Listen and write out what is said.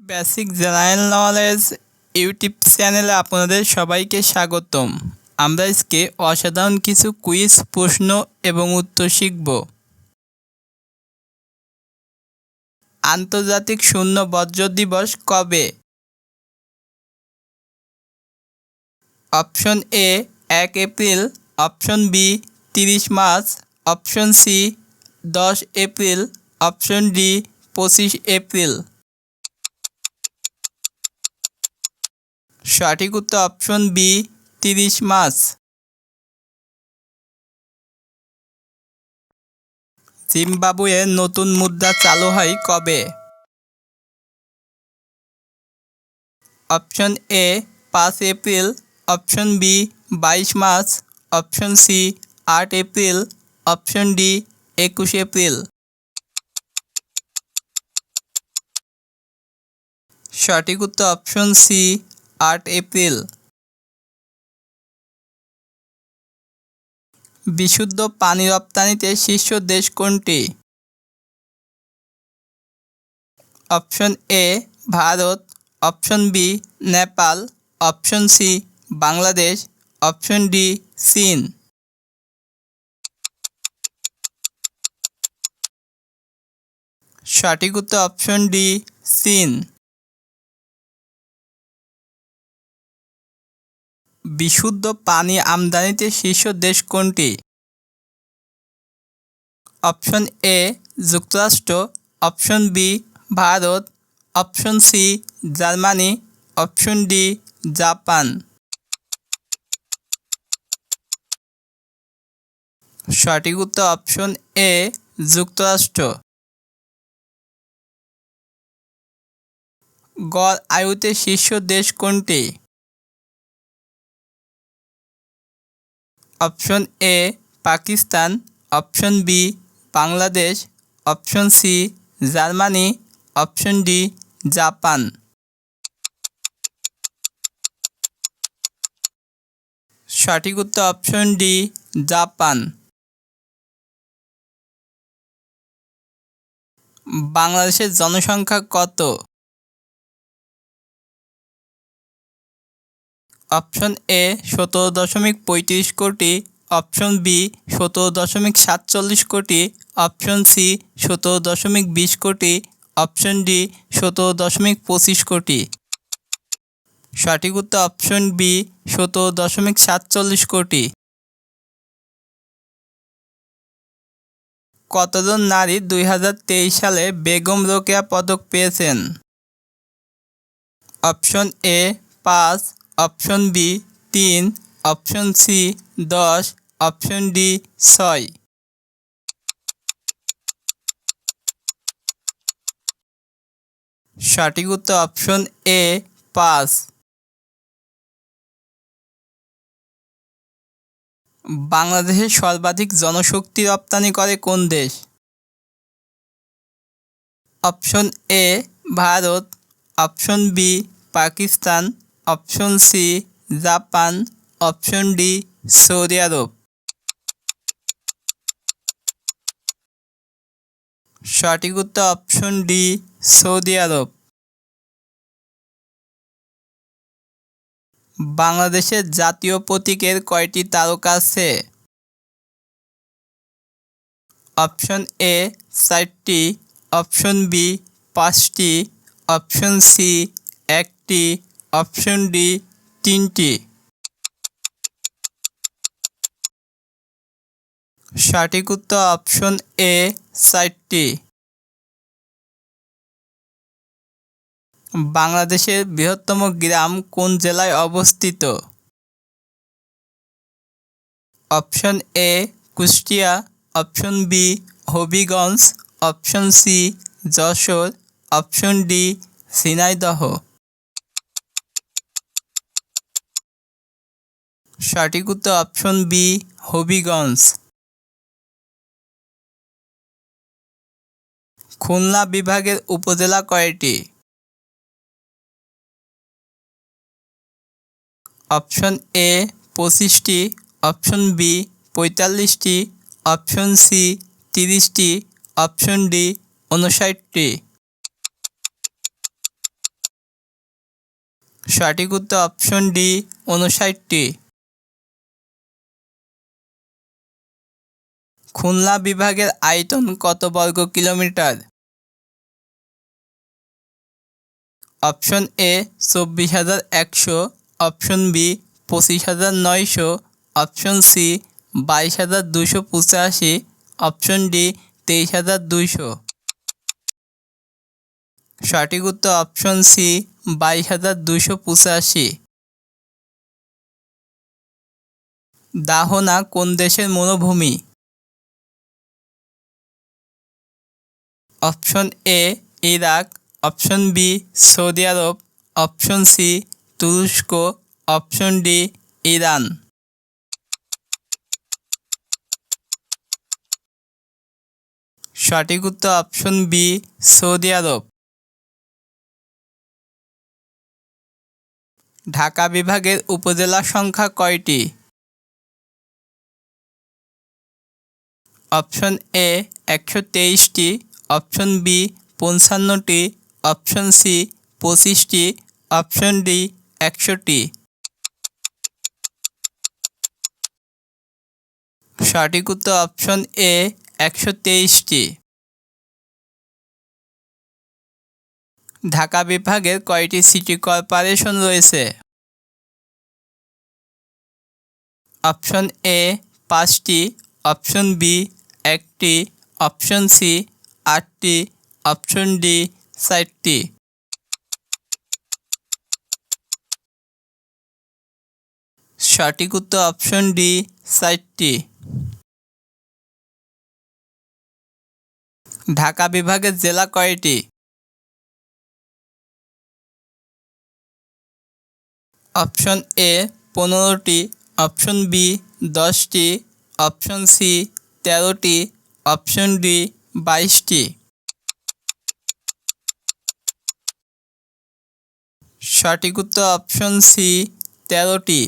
Basic general knowledge YouTube চ্যানেলে আপনাদের সবাইকে স্বাগতম। আমরা আজকে অসাধারণ কিছু কুইজ প্রশ্ন এবং উত্তর শিখব। আন্তর্জাতিক শূন্য বর্জ্য দিবস কবে? Option A 1 April, option B 30 March, option C 10 April, option D 25 April. সঠিক উত্তর অপশন বি 30 মার্চ। জিম্বাবুয়ে নতুন মুদ্রা চালু হয় কবে? Option A 5 April, option B 22 March, option C 8 April, option D 21 April. সঠিক উত্তর অপশন সি 8 এপ্রিল। বিশুদ্ধ পানি রপ্তানিতে শীর্ষ দেশ কোনটি? Option A Bharat, option B Nepal, option C Bangladesh, option D চীন। সঠিক উত্তর অপশন ডি চীন। বিশুদ্ধ পানি আমদানিতে শীর্ষ দেশ কোনটি? অপশন এ যুক্তরাষ্ট্র, option B Bharat, option C Germany, option D Japan. সঠিক উত্তর অপশন এ যুক্তরাষ্ট্র। গড় আয়ুতে শীর্ষ দেশ কোনটি? Option A Pakistan, option B Bangladesh, option C Germany, option D Japan. সঠিক উত্তর অপশন ডি জাপান। বাংলাদেশের জনসংখ্যা কত? অপশন এ 17.35 কোটি, অপশন বি 17.47 কোটি, অপশন সি 17.20 কোটি, অপশন ডি 17.25 কোটি। সঠিক উত্তর অপশন বি 17.47 কোটি। কতজন নারী 2023 সালে বেগম রোকেয়া পদক পেয়েছেন? Option A 5, option B 3, option C 10, option D 6। সঠিক উত্তর অপশন এ 5। বাংলাদেশের সর্বাধিক জনশক্তি রপ্তানি করে কোন দেশ? Option A Bharat, option B Pakistan, option C Japan, option D Saudi Arab. সঠিক উত্তর অপশন ডি সৌদি আরব। বাংলাদেশের জাতীয় প্রতীকের কয়টি তারকা আছে? অপশন এ 4টি, অপশন বি 5টি, অপশন সি 1টি, অপশন ডি 3টি। সঠিক উত্তর অপশন এ 4টি। বাংলাদেশের বৃহত্তম গ্রাম কোন জেলায় অবস্থিত? Option A Kushtia, option B Habiganj, option C Jessore, option D Jhenaidah. সঠিক উত্তর অপশন বি হবিগঞ্জ। খুলনা বিভাগের উপজেলা কয়টি? অপশন এ 25টি, অপশন বি 45টি, অপশন সি 30টি, অপশন ডি 59টি। সঠিক উত্তর অপশন ডি 59টি। খুলনা বিভাগের আয়তন কত বর্গ kilometre? Option A 24,100, option B 25,900, option C 22,285, option D 23,200। সঠিক উত্তর অপশন সি 22,285। দাহনা কোন দেশের মরুভূমি? Option A Iraq, option B Saudi Arab, option C তুরস্ক, অপশন ডি ইরান। সঠিক উত্তর option B Saudi Arab. Dhaka বিভাগের উপজেলা সংখ্যা কয়টি? অপশন এ 123টি, অপশন বি 55টি, অপশন সি 25টি, অপশন ডি 100টি। সঠিক উত্তর অপশন এ 123টি। ঢাকা বিভাগের কয়টি সিটি কর্পোরেশন রয়েছে? অপশন এ 5টি, অপশন বি 1টি, অপশন সি 8টি, অপশন ডি 4টি। সঠিক উত্তর অপশন ডি 4টি। ঢাকা বিভাগের জেলা কয়টি? অপশন এ 15টি, অপশন বি 10টি, অপশন সি 13টি, অপশন ডি 22টি। সঠিক উত্তর অপশন সি 13টি।